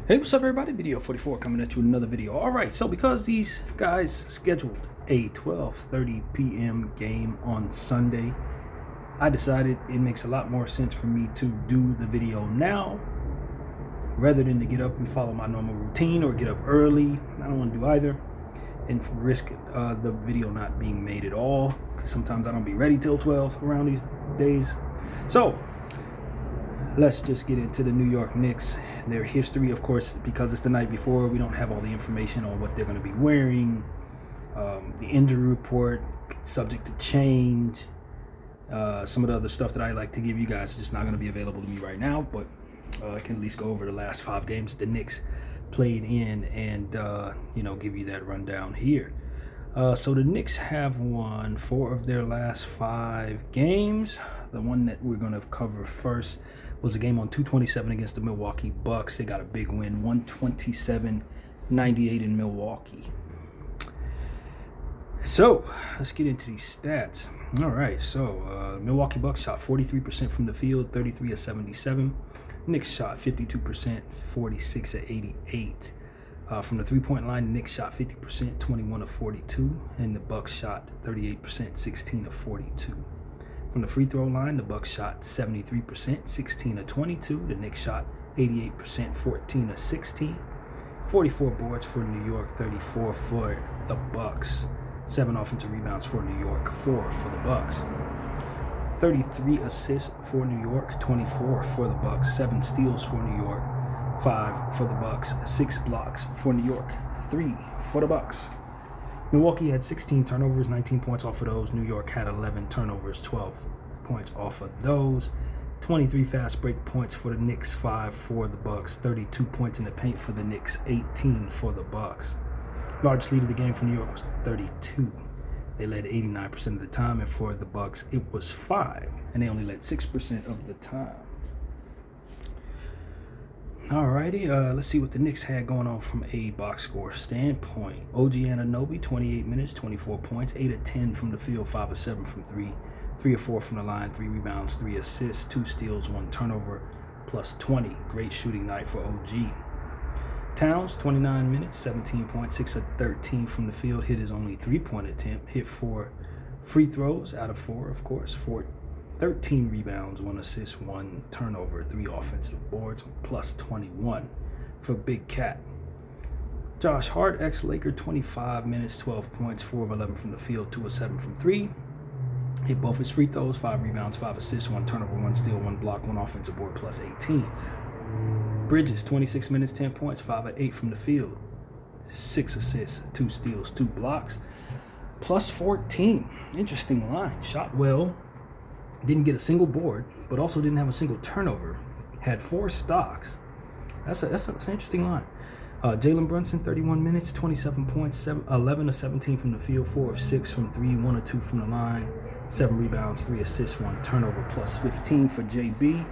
Hey, what's up everybody? Video 44 coming at you with another video. Alright, so because these guys scheduled a 12:30 p.m. game on Sunday, I decided it makes a lot more sense for me to do the video now rather than to get up and follow my normal routine or get up early. I don't want to do either and risk the video not being made at all, because sometimes I don't be ready till 12 around these days. So let's just get into the New York Knicks, their history. Of course, because it's the night before, we don't have all the information on what they're going to be wearing. The injury report, subject to change. Some of the other stuff that I like to give you guys is just not going to be available to me right now, but I can at least go over the last 5 games the Knicks played in and, give you that rundown here. So the Knicks have won 4 of their last 5 games. The one that we're going to cover first was a game on 2/27 against the Milwaukee Bucks. They got a big win, 127-98 in Milwaukee. So let's get into these stats. All right, so Milwaukee Bucks shot 43% from the field, 33 of 77. Knicks shot 52%, 46 of 88. From the three-point line, the Knicks shot 50%, 21 of 42, and the Bucks shot 38%, 16 of 42. From the free throw line, the Bucks shot 73%, 16 of 22. The Knicks shot 88%, 14 of 16. 44 boards for New York, 34 for the Bucks. 7 offensive rebounds for New York, 4 for the Bucks. 33 assists for New York, 24 for the Bucks. 7 steals for New York, 5 for the Bucks. 6 blocks for New York, 3 for the Bucks. Milwaukee had 16 turnovers, 19 points off of those. New York had 11 turnovers, 12 points off of those. 23 fast break points for the Knicks, 5 for the Bucks. 32 points in the paint for the Knicks, 18 for the Bucks. Largest lead of the game for New York was 32. They led 89% of the time, and for the Bucks, it was 5, and they only led 6% of the time. Alrighty, let's see what the Knicks had going on from a box score standpoint. OG Anunoby, 28 minutes, 24 points, 8 of 10 from the field, 5 of 7 from 3, 3 of 4 from the line, 3 rebounds, 3 assists, 2 steals, 1 turnover, plus 20. Great shooting night for OG. Towns, 29 minutes, 17 points, 6 of 13 from the field, hit his only 3-point attempt, hit 4 free throws out of 4, of course, 13 rebounds, 1 assist, 1 turnover, 3 offensive boards, plus 21 for Big Cat. Josh Hart, ex-Laker, 25 minutes, 12 points, 4 of 11 from the field, 2 of 7 from 3. Hit both his free throws, 5 rebounds, 5 assists, 1 turnover, 1 steal, 1 block, 1 offensive board, plus 18. Bridges, 26 minutes, 10 points, 5 of 8 from the field, 6 assists, 2 steals, 2 blocks, plus 14. Interesting line. Shot well. Didn't get a single board, but also didn't have a single turnover. Had 4 stocks. That's an interesting line. Jalen Brunson, 31 minutes, 27 points, 11 of 17 from the field, 4 of 6 from 3, 1 of 2 from the line, 7 rebounds, 3 assists, 1 turnover, plus 15 for JB.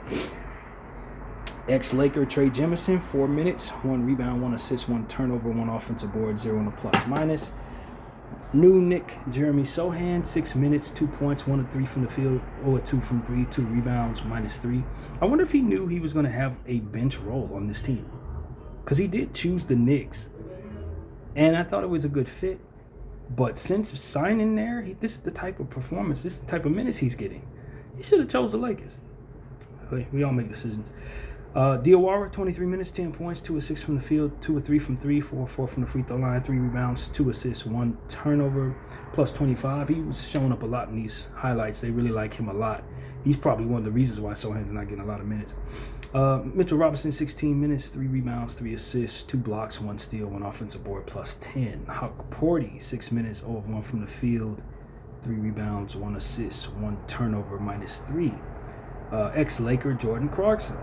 Ex-Laker Trey Jemison, 4 minutes, 1 rebound, 1 assist, 1 turnover, 1 offensive board, 0 in the plus minus. New Nick Jeremy Sohan, 6 minutes, 2 points, 1 of 3 from the field, 0 of 2 from 3, 2 rebounds, minus 3. I wonder if he knew he was going to have a bench role on this team, because he did choose the Knicks, and I thought it was a good fit. But since signing there, this is the type of performance, this is the type of minutes he's getting. He should have chose the Lakers. We all make decisions. Diawara, 23 minutes, 10 points, 2 of 6 from the field, 2 of 3 from 3, 4 of 4 from the free throw line, 3 rebounds, 2 assists, 1 turnover, plus 25. He was showing up a lot in these highlights. They really like him a lot. He's probably one of the reasons why Sohan's not getting a lot of minutes. Mitchell Robinson, 16 minutes, 3 rebounds, 3 assists, 2 blocks, 1 steal, 1 offensive board, plus 10. Huck Porty, 6 minutes, 0 of 1 from the field, 3 rebounds, 1 assist, 1 turnover, minus 3. Ex-Laker Jordan Clarkson.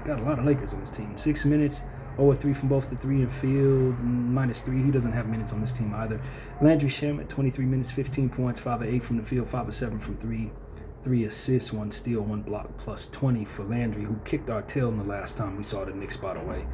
Got a lot of Lakers on this team. 6 minutes, 0 of 3 from both the 3 and field, minus 3. He doesn't have minutes on this team either. Landry Shamet, 23 minutes, 15 points, 5 of 8 from the field, 5 of 7 from 3, 3 assists, 1 steal, 1 block, plus 20 for Landry, who kicked our tail in the last time we saw the Knicks, by the way.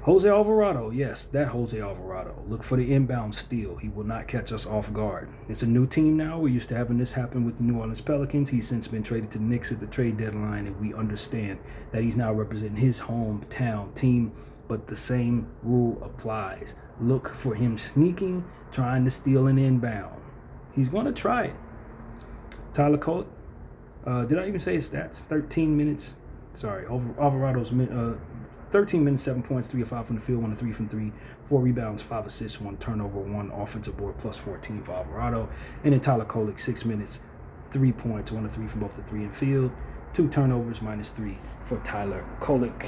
Jose Alvarado, yes, that Jose Alvarado. Look for the inbound steal. He will not catch us off guard. It's a new team now. We're used to having this happen with the New Orleans Pelicans. He's since been traded to the Knicks at the trade deadline, and we understand that he's now representing his hometown team but the same rule applies. Look for him sneaking, trying to steal an inbound. He's going to try it. Tyler Cole, did I even say his stats? 13 minutes. Sorry, Alvarado's 13 minutes, 7 points, 3 of 5 from the field, 1 of 3 from 3, 4 rebounds, 5 assists, 1 turnover, 1 offensive board, plus 14 for Alvarado. And then Tyler Kolek, 6 minutes, 3 points, 1 of 3 from both the 3 and field, 2 turnovers, minus 3 for Tyler Kolek.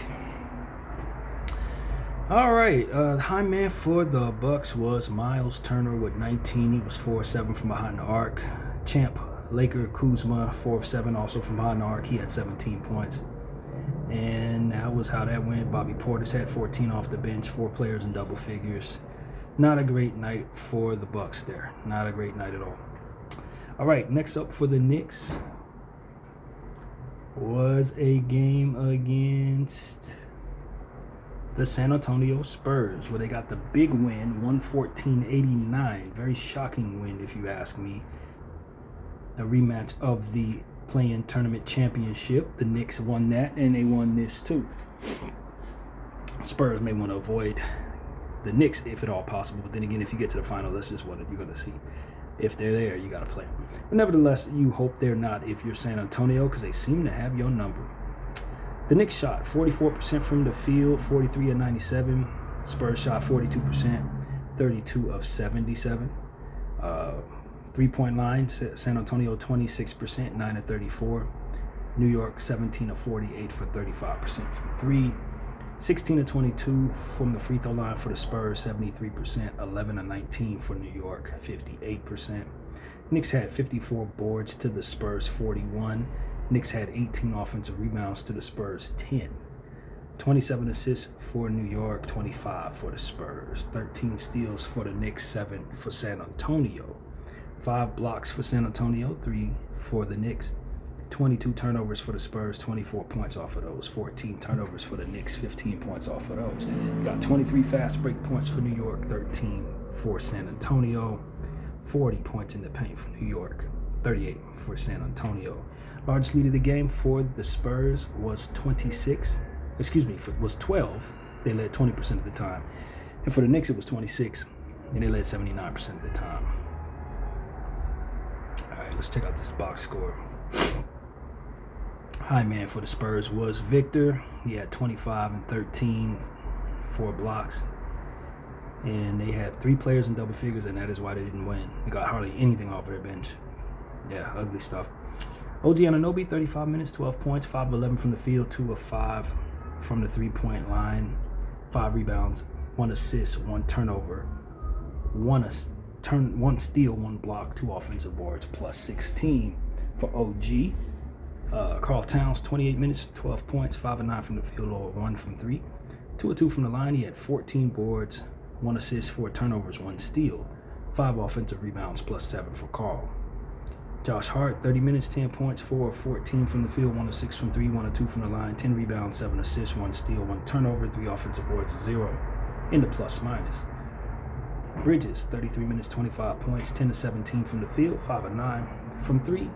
All right, high man for the Bucks was Miles Turner with 19. He was 4 of 7 from behind the arc. Champ Laker Kuzma, 4 of 7, also from behind the arc. He had 17 points. And that was how that went. Bobby Portis had 14 off the bench, 4 players in double figures. Not a great night for the Bucks there. Not a great night at all. All right, next up for the Knicks was a game against the San Antonio Spurs, where they got the big win, 114-89. Very shocking win, if you ask me. A rematch of the play-in tournament championship. The Knicks won that, and they won this too. Spurs may want to avoid the Knicks if at all possible, but then again, if you get to the final, this is what you're going to see. If they're there, you got to play them. But nevertheless, you hope they're not if you're San Antonio, because they seem to have your number. The Knicks shot 44% from the field, 43 of 97. Spurs shot 42%, 32 of 77. 3-point line, San Antonio 26%, 9 of 34. New York 17 of 48 for 35% from 3. 16 of 22 from the free throw line for the Spurs, 73%, 11 of 19 for New York, 58%. Knicks had 54 boards to the Spurs, 41. Knicks had 18 offensive rebounds to the Spurs, 10. 27 assists for New York, 25 for the Spurs. 13 steals for the Knicks, 7 for San Antonio. 5 blocks for San Antonio, 3 for the Knicks. 22 turnovers for the Spurs, 24 points off of those. 14 turnovers for the Knicks, 15 points off of those. Got 23 fast break points for New York, 13 for San Antonio. 40 points in the paint for New York, 38 for San Antonio. Largest lead of the game for the Spurs was 12. They led 20% of the time. And for the Knicks, it was 26, and they led 79% of the time. All right, let's check out this box score. High man for the Spurs was Victor. He had 25 and 13, 4 blocks. And they had 3 players in double figures, and that is why they didn't win. They got hardly anything off of their bench. Yeah, ugly stuff. OG Anunoby, 35 minutes, 12 points, 5 of 11 from the field, 2 of 5 from the 3-point line, 5 rebounds, 1 assist, 1 turnover, 1 steal, 1 block, 2 offensive boards, plus 16 for OG. Karl Towns, 28 minutes, 12 points, 5 of 9 from the field, or 1 from 3. 2 of 2 from the line. He had 14 boards, 1 assist, 4 turnovers, 1 steal, 5 offensive rebounds, plus 7 for Karl. Josh Hart, 30 minutes, 10 points, 4 of 14 from the field, 1 of 6 from 3, 1 of 2 from the line, 10 rebounds, 7 assists, 1 steal, 1 turnover, 3 offensive boards, 0 in the plus minus. Bridges, 33 minutes, 25 points, 10 of 17 from the field, 5 of 9 from 3,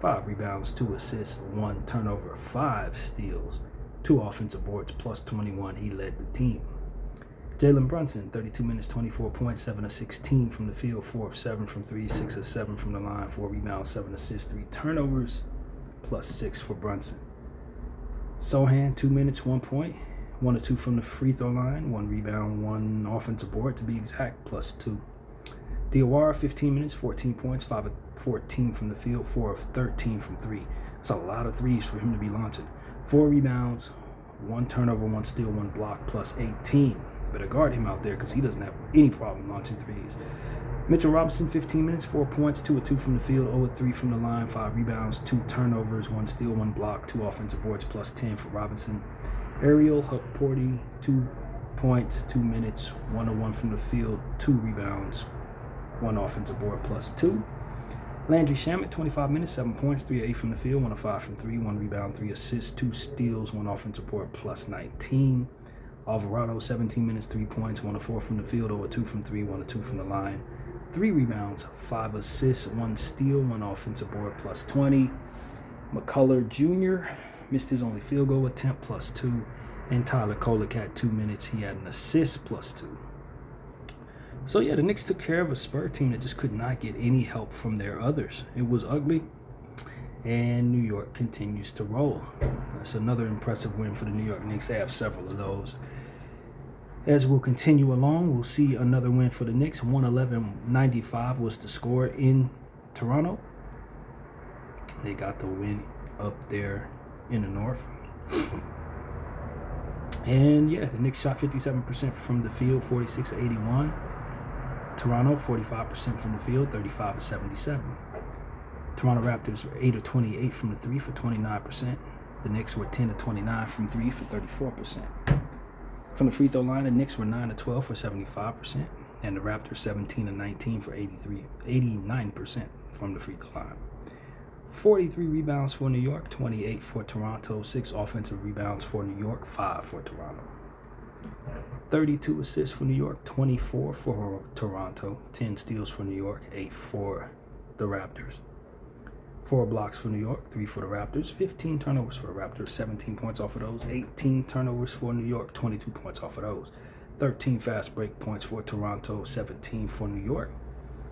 5 rebounds, 2 assists, 1 turnover, 5 steals, 2 offensive boards, plus 21. He led the team. Jalen Brunson, 32 minutes, 24 points, 7 of 16 from the field, 4 of 7 from 3, 6 of 7 from the line, 4 rebounds, 7 assists, 3 turnovers, plus 6 for Brunson. Sohan, 2 minutes, 1 point, 1 of 2 from the free throw line, 1 rebound, 1 offensive board to be exact, plus 2. Diawara, 15 minutes, 14 points, 5 of 14 from the field, 4 of 13 from 3. That's a lot of threes for him to be launching. 4 rebounds, 1 turnover, 1 steal, 1 block, plus 18. Better guard him out there because he doesn't have any problem launching threes. Mitchell Robinson, 15 minutes, 4 points, 2 of 2 from the field, 0 of 3 from the line, 5 rebounds, 2 turnovers, 1 steal, 1 block, 2 offensive boards, plus 10 for Robinson. Ariel Hukporti, 2 points, 2 minutes, 1 of 1 from the field, 2 rebounds, 1 offensive board, plus 2. Landry Shamet, 25 minutes, 7 points, 3 of 8 from the field, 1 of 5 from 3, 1 rebound, 3 assists, 2 steals, 1 offensive board, plus 19. Alvarado, 17 minutes, 3 points, 1 of 4 from the field, 0 of 2 from 3, 1 of 2 from the line, 3 rebounds, 5 assists, 1 steal, 1 offensive board, plus 20. McCullough Jr. missed his only field goal attempt, plus 2. And Tyler Kolek had 2 minutes. He had an assist plus 2. So, yeah, the Knicks took care of a Spur team that just could not get any help from their others. It was ugly. And New York continues to roll. That's another impressive win for the New York Knicks. They have several of those. As we'll continue along, we'll see another win for the Knicks. 111-95 was the score in Toronto. They got the win up there in the north. And, yeah, the Knicks shot 57% from the field, 46-81. Toronto, 45% from the field, 35-77. Toronto Raptors were 8 of 28 from the 3 for 29%. The Knicks were 10 of 29 from 3 for 34%. From the free throw line, the Knicks were 9 of 12 for 75%, and the Raptors 17 of 19 for 89% from the free throw line. 43 rebounds for New York, 28 for Toronto, 6 offensive rebounds for New York, 5 for Toronto. 32 assists for New York, 24 for Toronto, 10 steals for New York, 8 for the Raptors. 4 blocks for New York, 3 for the Raptors, 15 turnovers for the Raptors, 17 points off of those, 18 turnovers for New York, 22 points off of those, 13 fast break points for Toronto, 17 for New York,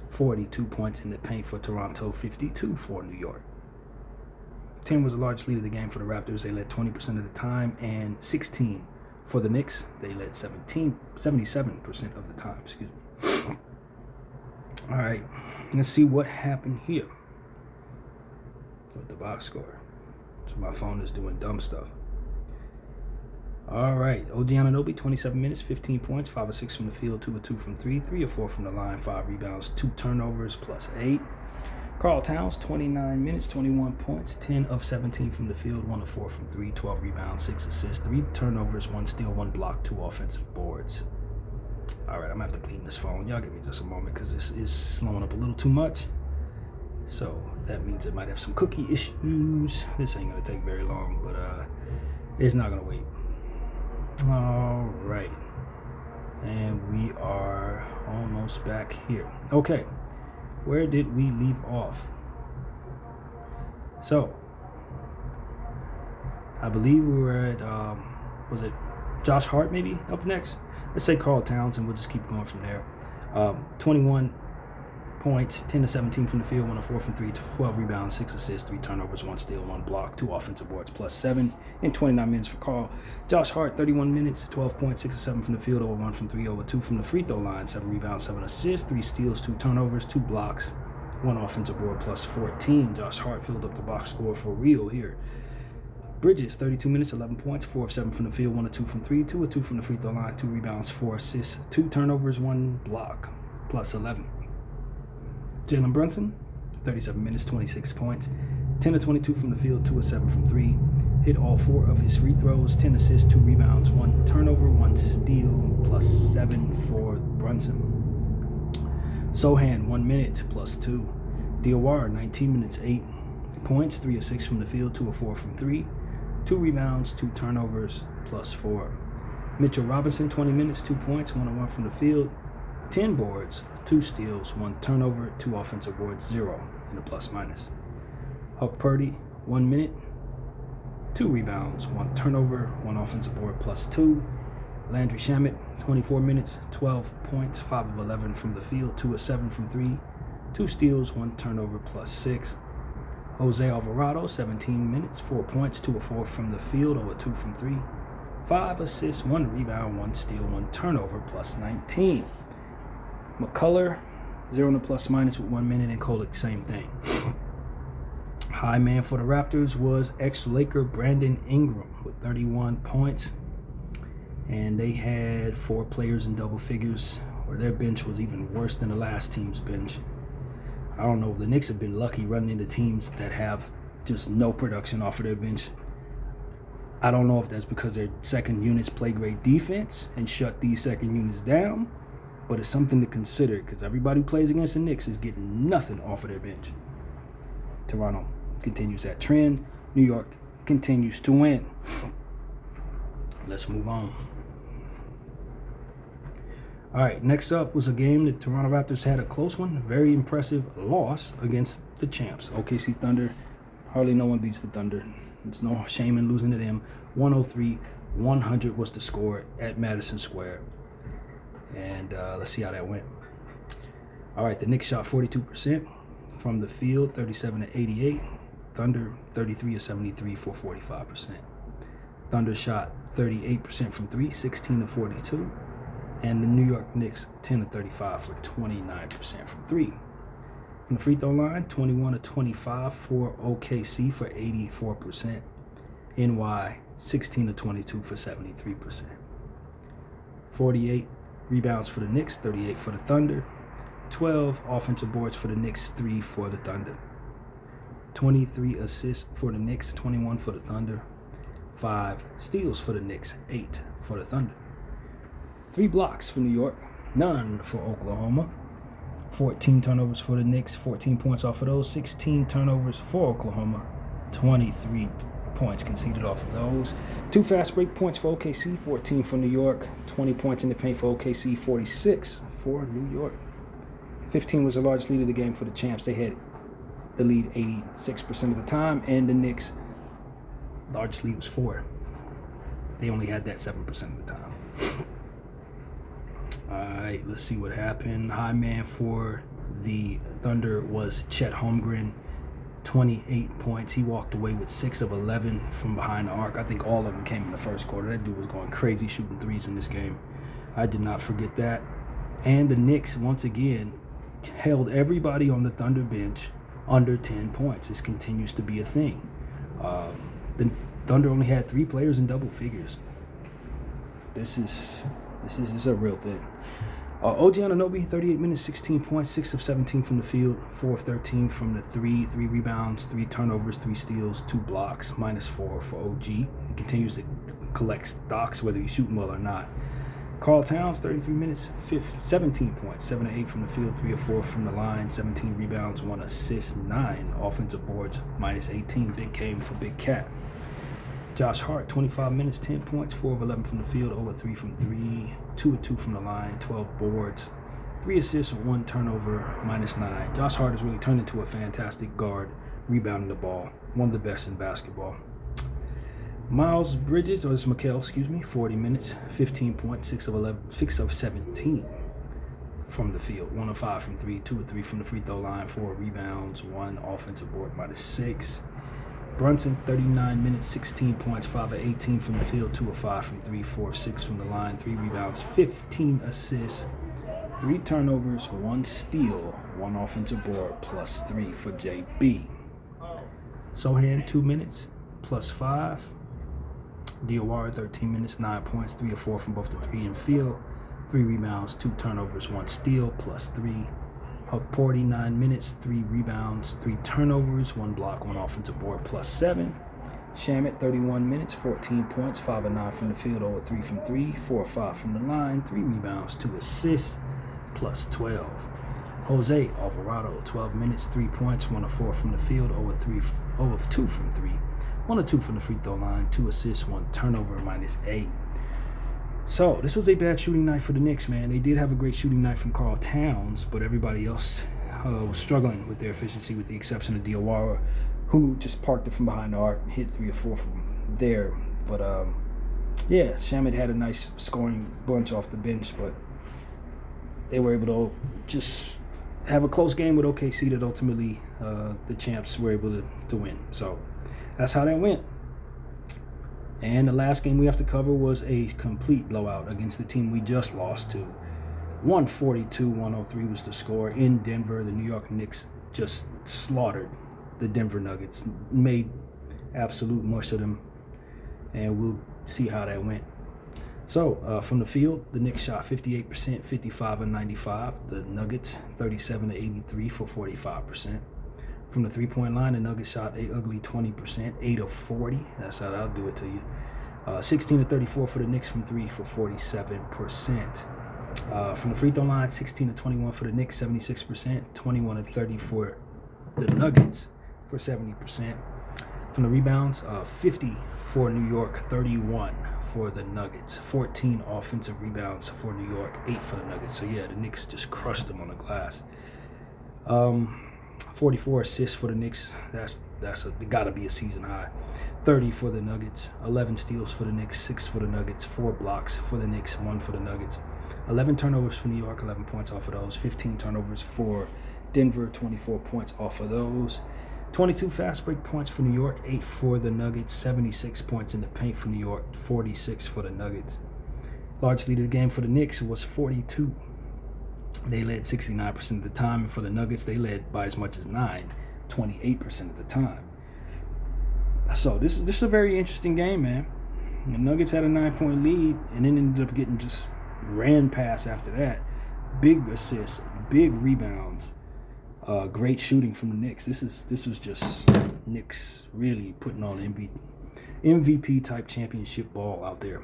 42 points in the paint for Toronto, 52 for New York. 10 was a large lead of the game for the Raptors. They led 20% of the time, and 16 for the Knicks. They led 77% of the time. Excuse me. All right, let's see what happened here with the box score. So my phone is doing dumb stuff. All right, OG Anunoby, 27 minutes, 15 points, 5 of 6 from the field, 2 of 2 from 3, 3 of 4 from the line, 5 rebounds, 2 turnovers, plus 8. Karl Towns, 29 minutes, 21 points, 10 of 17 from the field, 1 of 4 from 3, 12 rebounds, 6 assists, 3 turnovers, 1 steal, 1 block, 2 offensive boards. All right, I'm going to have to clean this phone. Y'all give me just a moment because this is slowing up a little too much. So that means it might have some cookie issues. This ain't going to take very long, but it's not going to wait. All right. And we are almost back here. Okay. Where did we leave off? So, I believe we were at, was it Josh Hart maybe up next? Let's say Karl Towns, and we'll just keep going from there. 21 points, 10 to 17 from the field, 1 of 4 from 3, 12 rebounds, 6 assists, 3 turnovers, 1 steal, 1 block, 2 offensive boards, plus 7 in 29 minutes for Karl. Josh Hart, 31 minutes, 12 points, 6 of 7 from the field, over 1 from 3, over 2 from the free throw line, 7 rebounds, 7 assists, 3 steals, 2 turnovers, 2 blocks, 1 offensive board, plus 14. Josh Hart filled up the box score for real here. Bridges, 32 minutes, 11 points, 4 of 7 from the field, 1 of 2 from 3, 2 of 2 from the free throw line, 2 rebounds, 4 assists, 2 turnovers, 1 block, plus 11. Jalen Brunson, 37 minutes, 26 points, 10 of 22 from the field, 2 of 7 from 3. Hit all 4 of his free throws, 10 assists, 2 rebounds, 1 turnover, 1 steal, plus 7 for Brunson. Sohan, 1 minute, plus 2. Diawara, 19 minutes, 8 points, 3 of 6 from the field, 2 of 4 from 3. 2 rebounds, 2 turnovers, plus 4. Mitchell Robinson, 20 minutes, 2 points, 1 of 1 from the field, 10 boards, 2 steals, 1 turnover, 2 offensive boards, 0 in the plus minus. Huck Purdy, 1 minute, 2 rebounds, 1 turnover, 1 offensive board, plus 2. Landry Shamet, 24 minutes, 12 points, 5 of 11 from the field, 2 of 7 from 3, 2 steals, 1 turnover, plus 6. Jose Alvarado, 17 minutes, 4 points, 2 of 4 from the field, over 2 from 3, 5 assists, 1 rebound, 1 steal, 1 turnover, plus 19. McCullough, 0 in the plus minus with 1 minute, and Kolek, same thing. High man for the Raptors was ex-Laker Brandon Ingram with 31 points. And they had 4 players in double figures, or their bench was even worse than the last team's bench. I don't know. The Knicks have been lucky running into teams that have just no production off of their bench. I don't know if that's because their second units play great defense and shut these second units down, but it's something to consider because everybody who plays against the Knicks is getting nothing off of their bench. Toronto continues that trend. New York continues to win. Let's move on. All right, next up was a game that Toronto Raptors had a close one. Very impressive loss against the champs, OKC Thunder. Hardly no one beats the Thunder. There's no shame in losing to them. 103 100 was the score at Madison Square. And let's see how that went. All right, the Knicks shot 42% from the field, 37-88. Thunder, 33-73 for 45%. Thunder shot 38% from three, 16-42. And the New York Knicks, 10-35 for 29% from three. From the free throw line, 21-25 for OKC for 84%. NY, 16-22 for 73%. 48 rebounds for the Knicks, 38 for the Thunder. 12 offensive boards for the Knicks, 3 for the Thunder. 23 assists for the Knicks, 21 for the Thunder. 5 steals for the Knicks, 8 for the Thunder. 3 blocks for New York, none for Oklahoma. 14 turnovers for the Knicks, 14 points off of those. 16 turnovers for Oklahoma, 23 points conceded off of those. 2 fast break points for OKC, 14 for New York. 20 points in the paint for OKC, 46 for New York. 15 was the largest lead of the game for the champs. They had the lead 86% of the time, and the Knicks' largest lead was 4. They only had that 7% of the time. All right, let's see what happened. High man for the Thunder was Chet Holmgren, 28 points. He walked away with 6 of 11 from behind the arc. I think all of them came in the first quarter. That dude was going crazy shooting threes in this game. I did not forget that. And the Knicks, once again, held everybody on the Thunder bench under 10 points. This continues to be a thing. The Thunder only had 3 players in double figures. This is a real thing. OG Anunoby, 38 minutes, 16 points, 6 of 17 from the field, 4 of 13 from the 3, 3 rebounds, 3 turnovers, 3 steals, 2 blocks, -4 for OG. He continues to collect stocks whether he's shooting well or not. Karl Towns, 33 minutes, 17 points, 7 of 8 from the field, 3 of 4 from the line, 17 rebounds, 1 assist, 9 offensive boards, -18. Big game for Big Cat. Josh Hart, 25 minutes, 10 points, 4 of 11 from the field, 0 of 3 from 3, 2 of 2 from the line, 12 boards, 3 assists, 1 turnover, -9. Josh Hart has really turned into a fantastic guard, rebounding the ball, one of the best in basketball. Miles Bridges, or this is Mikal, 40 minutes, 15 points, 6 of 17 from the field, 1 of 5 from 3, 2 of 3 from the free throw line, 4 rebounds, 1 offensive board, -6. Brunson, 39 minutes, 16 points, 5 of 18 from the field, 2 of 5 from 3, 4 of 6 from the line, 3 rebounds, 15 assists, 3 turnovers, 1 steal, 1 offensive board, +3 for JB. Sohan, 2 minutes, +5. Diawara, 13 minutes, 9 points, 3 of 4 from both the 3 and field, 3 rebounds, 2 turnovers, 1 steal, +3. Porty, 9 minutes, 3 rebounds, 3 turnovers, 1 block, 1 offensive board, +7. Shamet, 31 minutes, 14 points, 5 of 9 from the field, 0 of 3 from 3, 4 of 5 from the line, 3 rebounds, 2 assists, +12. Jose Alvarado, 12 minutes, 3 points, 1 of 4 from the field, 0 of 2 from 3, 1 of 2 from the free throw line, 2 assists, 1 turnover, -8. So, this was a bad shooting night for the Knicks, man. They did have a great shooting night from Karl Towns, but everybody else was struggling with their efficiency, with the exception of Diawara, who just parked it from behind the arc, hit 3 or 4 from there. But, yeah, Shamet had a nice scoring bunch off the bench, but they were able to just have a close game with OKC that ultimately the champs were able to win. So, that's how that went. And the last game we have to cover was a complete blowout against the team we just lost to. 142-103 was the score in Denver. The New York Knicks just slaughtered the Denver Nuggets, made absolute mush of them, and we'll see how that went. So, from the field, the Knicks shot 58%, 55 of 95. The Nuggets, 37 of 83 for 45%. From the three-point line, the Nuggets shot a ugly 20%, 8 of 40. That's how I'll do it to you. 16 of 34 for the Knicks from 3 for 47%. From the free throw line, 16 of 21 for the Knicks, 76%. 21 of 30 for the Nuggets for 70%. From the rebounds, 50 for New York, 31 for the Nuggets. 14 offensive rebounds for New York, 8 for the Nuggets. So, yeah, the Knicks just crushed them on the glass. 44 assists for the Knicks. That's got to be a season high. 30 for the Nuggets. 11 steals for the Knicks. 6 for the Nuggets. 4 blocks for the Knicks. 1 for the Nuggets. 11 turnovers for New York. 11 points off of those. 15 turnovers for Denver. 24 points off of those. 22 fast break points for New York. 8 for the Nuggets. 76 points in the paint for New York. 46 for the Nuggets. Large lead of the game for the Knicks was 42. They led 69% of the time, and for the Nuggets, they led by as much as 28% of the time. So this is a very interesting game, man. The Nuggets had a 9-point lead, and then ended up getting just ran past after that. Big assists, big rebounds, great shooting from the Knicks. This was just Knicks really putting on MVP type championship ball out there.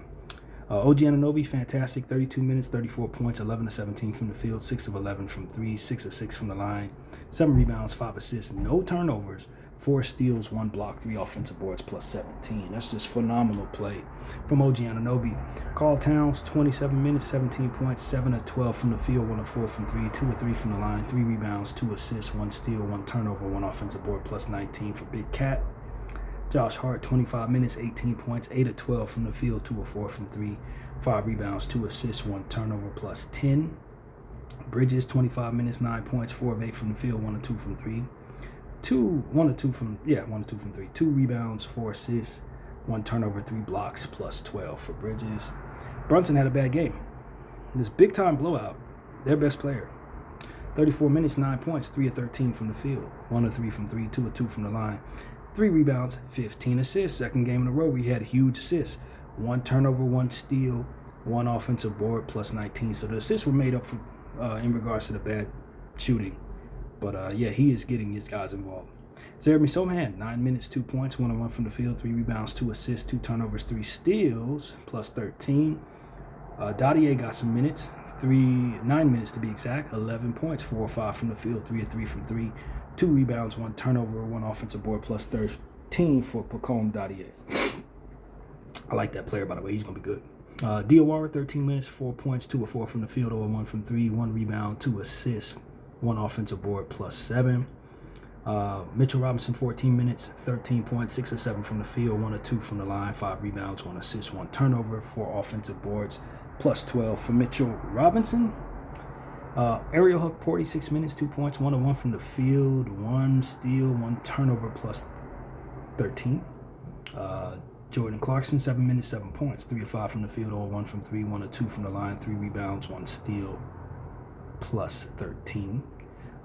OG Anunoby, fantastic, 32 minutes, 34 points, 11 of 17 from the field, 6 of 11 from 3, 6 of 6 from the line, 7 rebounds, 5 assists, no turnovers, 4 steals, 1 block, 3 offensive boards, plus 17. That's just phenomenal play from OG Anunoby. Karl Towns, 27 minutes, 17 points, 7 of 12 from the field, 1 of 4 from 3, 2 of 3 from the line, 3 rebounds, 2 assists, 1 steal, 1 turnover, 1 offensive board, plus 19 for Big Cat. Josh Hart, 25 minutes, 18 points, 8 of 12 from the field, 2 of 4 from 3, 5 rebounds, 2 assists, 1 turnover, plus 10. Bridges, 25 minutes, 9 points, 4 of 8 from the field, 1 of 2 from 3. 1 of 2 from 3. 2 rebounds, 4 assists, 1 turnover, 3 blocks, plus 12 for Bridges. Brunson had a bad game. This big-time blowout, their best player. 34 minutes, 9 points, 3 of 13 from the field, 1 of 3 from 3, 2 of 2 from the line. 3 rebounds, 15 assists. Second game in a row where he had huge assists. 1 turnover, 1 steal, 1 offensive board, plus 19. So the assists were made up for in regards to the bad shooting. But, he is getting his guys involved. Jeremy Sohan, 9 minutes, 2 points, 1 of 1 from the field, 3 rebounds, 2 assists, 2 turnovers, 3 steals, plus 13. Dadier got some minutes, 9 minutes to be exact, 11 points, 4 of 5 from the field, 3 of 3 from 3. 2 rebounds, 1 turnover, 1 offensive board, plus 13 for Pacome Dadier. I like that player, by the way. He's going to be good. Diawara, 13 minutes, 4 points, 2 of 4 from the field, 0 of 1 from 3, 1 rebound, 2 assists, 1 offensive board, plus 7. Mitchell Robinson, 14 minutes, 13 points, 6 of 7 from the field, 1 of 2 from the line, 5 rebounds, 1 assist, 1 turnover, 4 offensive boards, plus 12 for Mitchell Robinson. Ariel Hook, 46 minutes, 2 points, 1 of 1 from the field, 1 steal, 1 turnover, plus 13. Jordan Clarkson, 7 minutes, 7 points, 3 of 5 from the field, 0 of 1 from 3, 1 of 2 from the line, 3 rebounds, 1 steal, plus 13.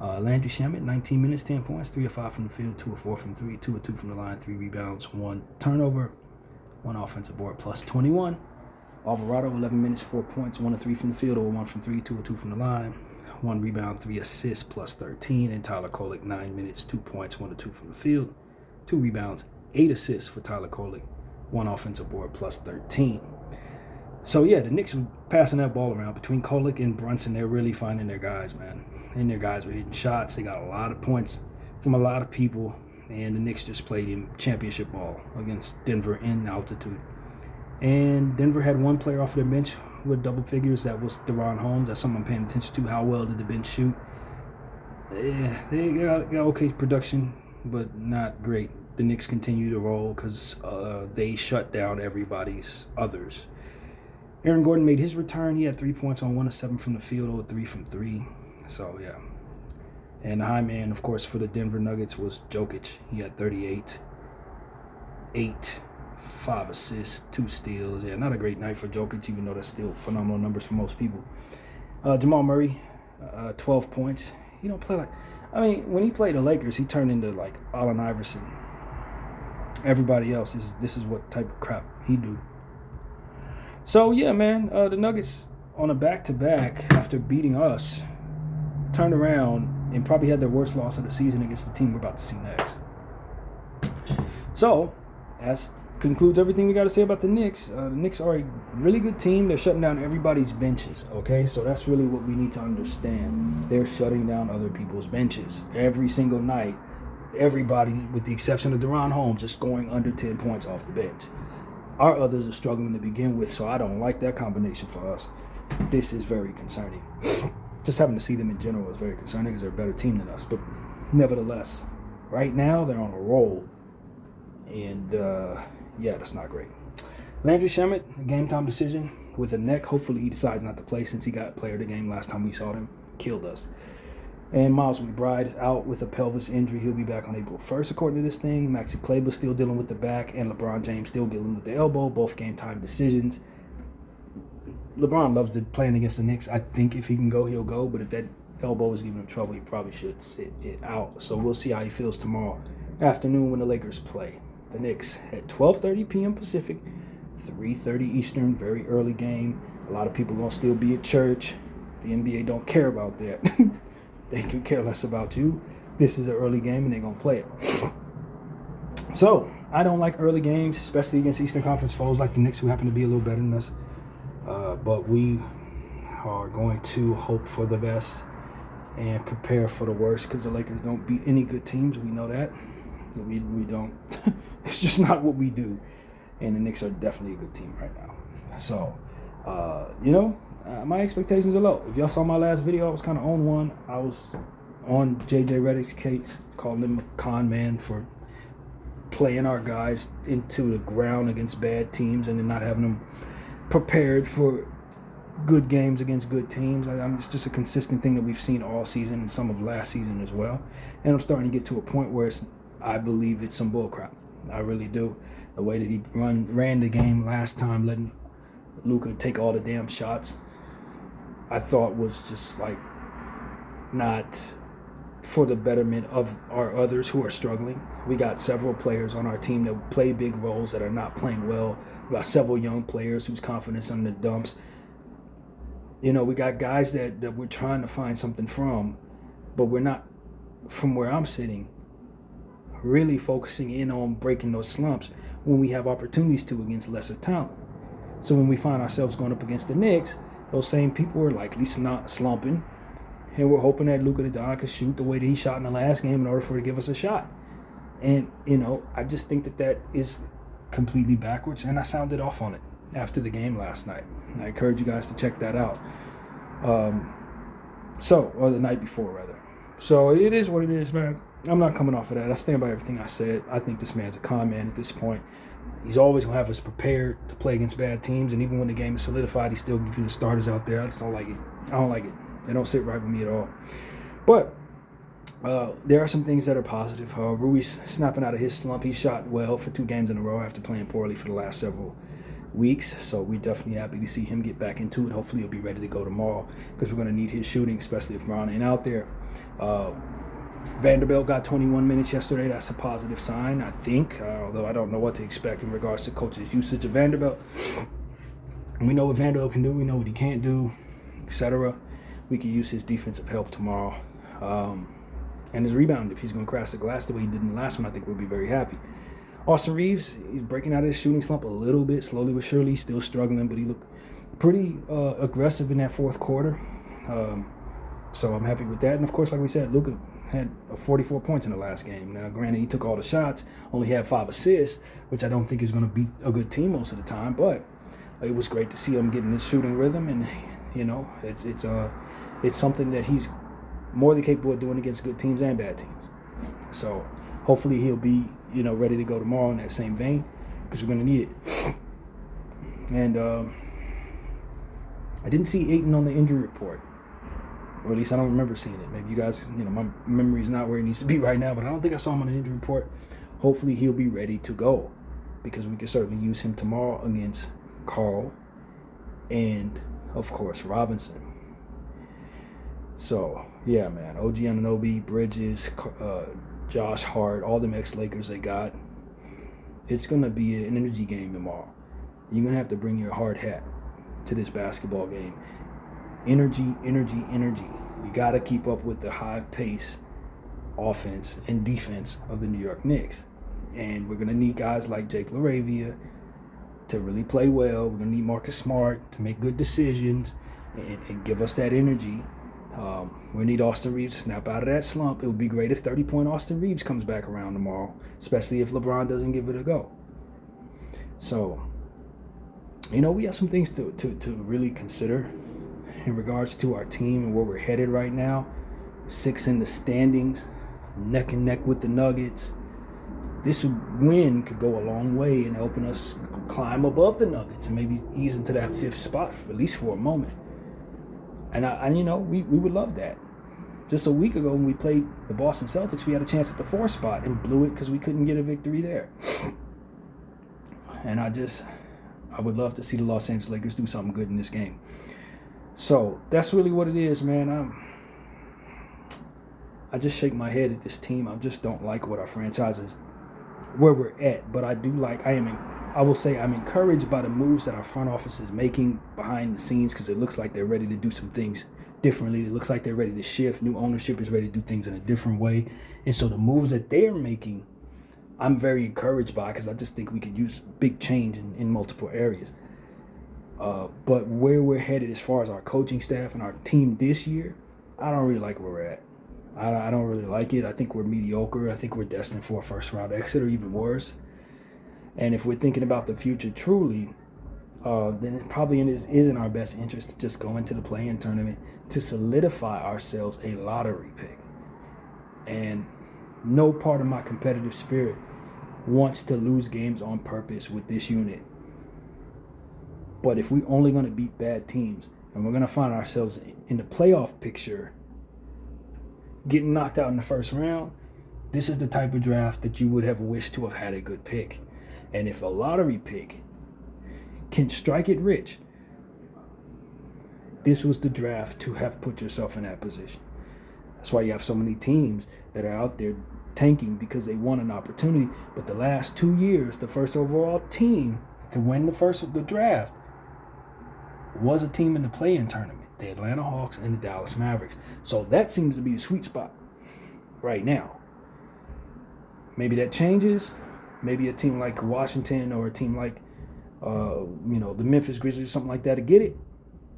Landry Shamet, 19 minutes, 10 points, 3 of 5 from the field, 2 of 4 from 3, 2 of 2 from the line, 3 rebounds, 1 turnover, 1 offensive board, plus 21. Alvarado, 11 minutes, 4 points, 1 of 3 from the field, 0 of 1 from 3, 2 of 2 from the line, 1 rebound, 3 assists, plus 13. And Tyler Kolek, 9 minutes, 2 points, 1 of 2 from the field, 2 rebounds, 8 assists for Tyler Kolek, 1 offensive board, plus 13. So, the Knicks were passing that ball around. Between Kolek and Brunson, they're really finding their guys, man. And their guys were hitting shots. They got a lot of points from a lot of people. And the Knicks just played in championship ball against Denver in altitude. And Denver had 1 player off their bench with double figures. That was Deron Holmes. That's something I'm paying attention to. How well did the bench shoot? They got okay production, but not great. The Knicks continue to roll because they shut down everybody's others. Aaron Gordon made his return. He had 3 points on 1 of 7 from the field, 0 of 3 from 3. So, And the high man, of course, for the Denver Nuggets was Jokic. He had 38, 8, 5 assists, 2 steals. Not a great night for Jokic, even though that's still phenomenal numbers for most people. Jamal Murray, 12 points. He don't play when he played the Lakers, he turned into like Allen Iverson. Everybody else, this is what type of crap he do. So, man, the Nuggets on a back-to-back after beating us turned around and probably had their worst loss of the season against the team we're about to see next. So, that concludes everything we got to say about the Knicks. The Knicks are a really good team. They're shutting down everybody's benches, okay? So that's really what we need to understand. They're shutting down other people's benches every single night. Everybody, with the exception of Deron Holmes, is scoring under 10 points off the bench. Our others are struggling to begin with, so I don't like that combination for us. This is very concerning. Just having to see them in general is very concerning because they're a better team than us. But nevertheless, right now they're on a roll. And, yeah, that's not great. Landry Shamet, game time decision with a neck. Hopefully he decides not to play since he got player of the game last time we saw him. Killed us. And Miles McBride is out with a pelvis injury. He'll be back on April 1st, according to this thing. Maxi Kleber still dealing with the back, and LeBron James still dealing with the elbow. Both game time decisions. LeBron loves playing against the Knicks. I think if he can go, he'll go. But if that elbow is giving him trouble, he probably should sit it out. So we'll see how he feels tomorrow afternoon when the Lakers play. The Knicks at 12:30 p.m. Pacific, 3:30 Eastern, very early game. A lot of people going to still be at church. The NBA don't care about that. They can care less about you. This is an early game, and they're going to play it. So, I don't like early games, especially against Eastern Conference foes like the Knicks, who happen to be a little better than us. But we are going to hope for the best and prepare for the worst, because the Lakers don't beat any good teams. We know that. We don't. It's just not what we do. And the Knicks are definitely a good team right now. So, my expectations are low. If y'all saw my last video, I was kind of on one. I was on J.J. Redick's case, calling him a con man for playing our guys into the ground against bad teams and then not having them prepared for good games against good teams. It's just a consistent thing that we've seen all season and some of last season as well. And I'm starting to get to a point where I believe it's some bullcrap. I really do. The way that he ran the game last time, letting Luka take all the damn shots, I thought was just like not for the betterment of our others who are struggling. We got several players on our team that play big roles that are not playing well. We got several young players whose confidence in the dumps. We got guys that we're trying to find something from, but we're not, from where I'm sitting, really focusing in on breaking those slumps when we have opportunities to against lesser talent. So when we find ourselves going up against the Knicks, those same people are likely not slumping, and we're hoping that Luka Doncic could shoot the way that he shot in the last game in order for it to give us a shot. And, I just think that is completely backwards, and I sounded off on it after the game last night. I encourage you guys to check that out. Or the night before, rather. So it is what it is, man. I'm not coming off of that. I stand by everything I said. I think this man's a con man at this point. He's always going to have us prepared to play against bad teams, and even when the game is solidified, he's still keeping the starters out there. I just don't like it. I don't like it. They don't sit right with me at all. But there are some things that are positive. Rui's snapping out of his slump. He shot well for 2 games in a row after playing poorly for the last several weeks. So we're definitely happy to see him get back into it. Hopefully he'll be ready to go tomorrow, because we're going to need his shooting, especially if Ron ain't out there. Vanderbilt got 21 minutes yesterday. That's a positive sign, I think, although I don't know what to expect in regards to coach's usage of Vanderbilt. We know what Vanderbilt can do. We know what he can't do, etc. We can use his defensive help tomorrow. And his rebound, if he's going to crash the glass the way he did in the last one, I think we'll be very happy. Austin Reeves, he's breaking out of his shooting slump a little bit, slowly but surely. He's still struggling, but he looked pretty aggressive in that fourth quarter. So I'm happy with that. And, of course, like we said, Luka had 44 points in the last game. Now, granted, he took all the shots, only had 5 assists, which I don't think is going to beat a good team most of the time. But it was great to see him getting his shooting rhythm, and it's something that he's more than capable of doing against good teams and bad teams. So hopefully he'll be ready to go tomorrow in that same vein, because we're going to need it. And I didn't see Ayton on the injury report. Or at least I don't remember seeing it. Maybe you guys, my memory is not where it needs to be right now, but I don't think I saw him on the injury report. Hopefully he'll be ready to go, because we can certainly use him tomorrow against Carl and, of course, Robinson. So, yeah, man. OG Anunoby, Bridges, Josh Hart, all them ex-Lakers they got. It's going to be an energy game tomorrow. You're going to have to bring your hard hat to this basketball game. Energy, energy, energy. You got to keep up with the high-pace offense and defense of the New York Knicks. And we're going to need guys like Jake LaRavia to really play well. We're going to need Marcus Smart to make good decisions and give us that energy. We need Austin Reeves to snap out of that slump. It would be great if 30-point Austin Reeves comes back around tomorrow, especially if LeBron doesn't give it a go. So, we have some things to really consider in regards to our team and where we're headed right now. 6th in the standings. neck and neck with the Nuggets. This win could go a long way in helping us climb above the Nuggets and maybe ease into that 5th spot, at least for a moment. And we would love that. Just a week ago when we played the Boston Celtics, we had a chance at the 4th spot and blew it because we couldn't get a victory there. And I would love to see the Los Angeles Lakers do something good in this game. So that's really what it is, man. I just shake my head at this team. I just don't like what our franchise is, where we're at. But I will say I'm encouraged by the moves that our front office is making behind the scenes, because it looks like they're ready to do some things differently. It looks like they're ready to shift. New ownership is ready to do things in a different way. And so the moves that they're making, I'm very encouraged by, because I just think we could use big change in multiple areas. But where we're headed as far as our coaching staff and our team this year, I don't really like where we're at. I don't really like it. I think we're mediocre. I think we're destined for a first-round exit or even worse. And if we're thinking about the future truly, then it probably is in our best interest to just go into the play-in tournament to solidify ourselves a lottery pick. And no part of my competitive spirit wants to lose games on purpose with this unit. But if we're only going to beat bad teams and we're going to find ourselves in the playoff picture getting knocked out in the first round, this is the type of draft that you would have wished to have had a good pick. And if a lottery pick can strike it rich, this was the draft to have put yourself in that position. That's why you have so many teams that are out there tanking because they want an opportunity. But the last 2 years, the first overall team to win the draft was a team in the play-in tournament, the Atlanta Hawks and the Dallas Mavericks. So that seems to be the sweet spot right now. Maybe that changes. Maybe a team like Washington or a team like the Memphis Grizzlies, something like that, to get it.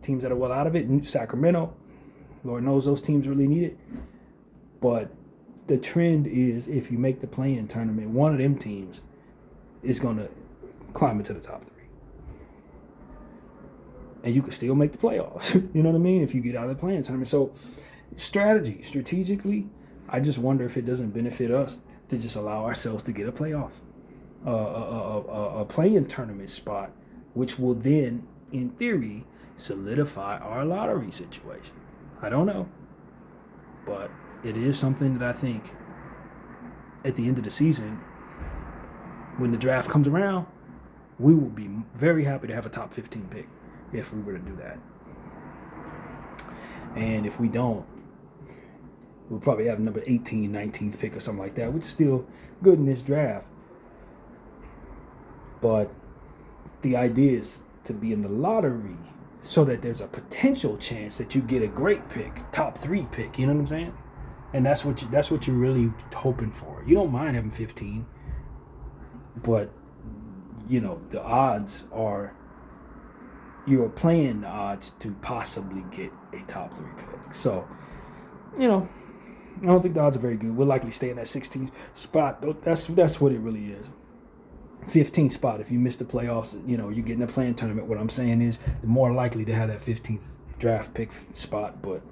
Teams that are well out of it. Sacramento, Lord knows those teams really need it. But the trend is, if you make the play-in tournament, one of them teams is going to climb into the top 3. And you can still make the playoffs. You know what I mean? If you get out of the play-in tournament. So strategically, I just wonder if it doesn't benefit us to just allow ourselves to get a play-in tournament spot, which will then, in theory, solidify our lottery situation. I don't know. But it is something that I think at the end of the season, when the draft comes around, we will be very happy to have a top 15 pick if we were to do that. And if we don't, we'll probably have number 18, 19th pick or something like that, which is still good in this draft. But the idea is to be in the lottery so that there's a potential chance that you get a great pick, top 3 pick. You know what I'm saying? And that's what you're really hoping for. You don't mind having 15, but the odds are you're playing the odds to possibly get a top 3 pick. So, I don't think the odds are very good. We'll likely stay in that 16th spot. That's what it really is. 15th spot. If you miss the playoffs, you're getting a play-in tournament. What I'm saying is, you're more likely to have that 15th draft pick spot. But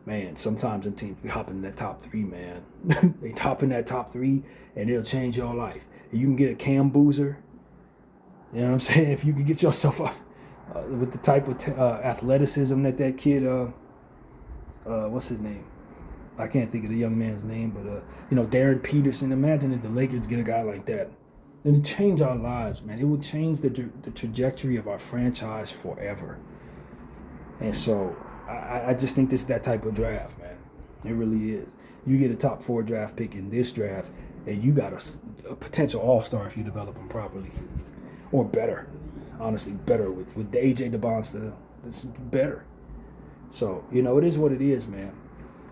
man, sometimes them teams be hopping in that top 3, man. They top in that top 3, and it'll change your life. And you can get a Cam Boozer. You know what I'm saying? If you can get yourself with the type of athleticism that kid, what's his name? I can't think of the young man's name, but Darren Peterson. Imagine if the Lakers get a guy like that. It would change our lives, man. It would change the trajectory of our franchise forever. And so I just think this is that type of draft, man. It really is. You get a top 4 draft pick in this draft, and you got a potential all-star if you develop them properly. Or better. Honestly, better with the AJ DeBonsta. It's better. So, it is what it is, man.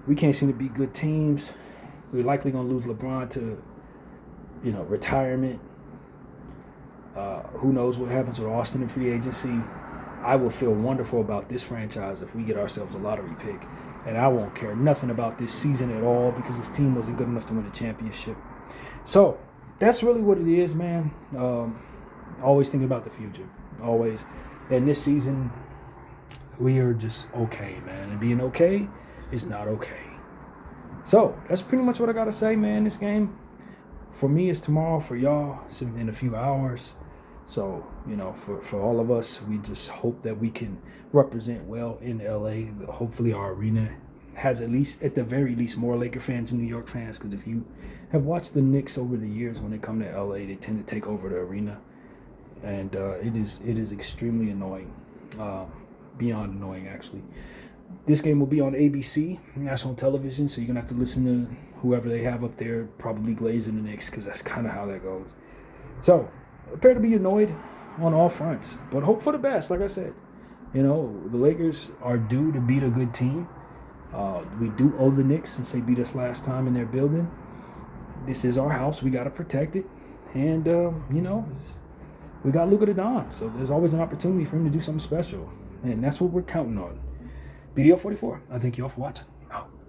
We can't seem to beat good teams. We're likely going to lose LeBron to, retirement. Who knows what happens with Austin in free agency. I will feel wonderful about this franchise if we get ourselves a lottery pick. And I won't care nothing about this season at all because this team wasn't good enough to win a championship. So, that's really what it is, man. Always thinking about the future. Always. And this season, we are just okay, man. And being okay is not okay. So that's pretty much what I got to say, man. This game, for me, is tomorrow. For y'all, it's in a few hours. So, for all of us, we just hope that we can represent well in LA. Hopefully our arena has at the very least, more Laker fans and New York fans. Because if you have watched the Knicks over the years, when they come to LA, they tend to take over the arena. And it is extremely annoying. Beyond annoying, actually. This game will be on ABC, national television, so you're going to have to listen to whoever they have up there, probably glazing the Knicks, because that's kind of how that goes. So, prepare to be annoyed on all fronts, but hope for the best, like I said. The Lakers are due to beat a good team. We do owe the Knicks since they beat us last time in their building. This is our house. We got to protect it. And, we got Luka the Don, so there's always an opportunity for him to do something special. And that's what we're counting on. BDO 44. I thank you all for watching.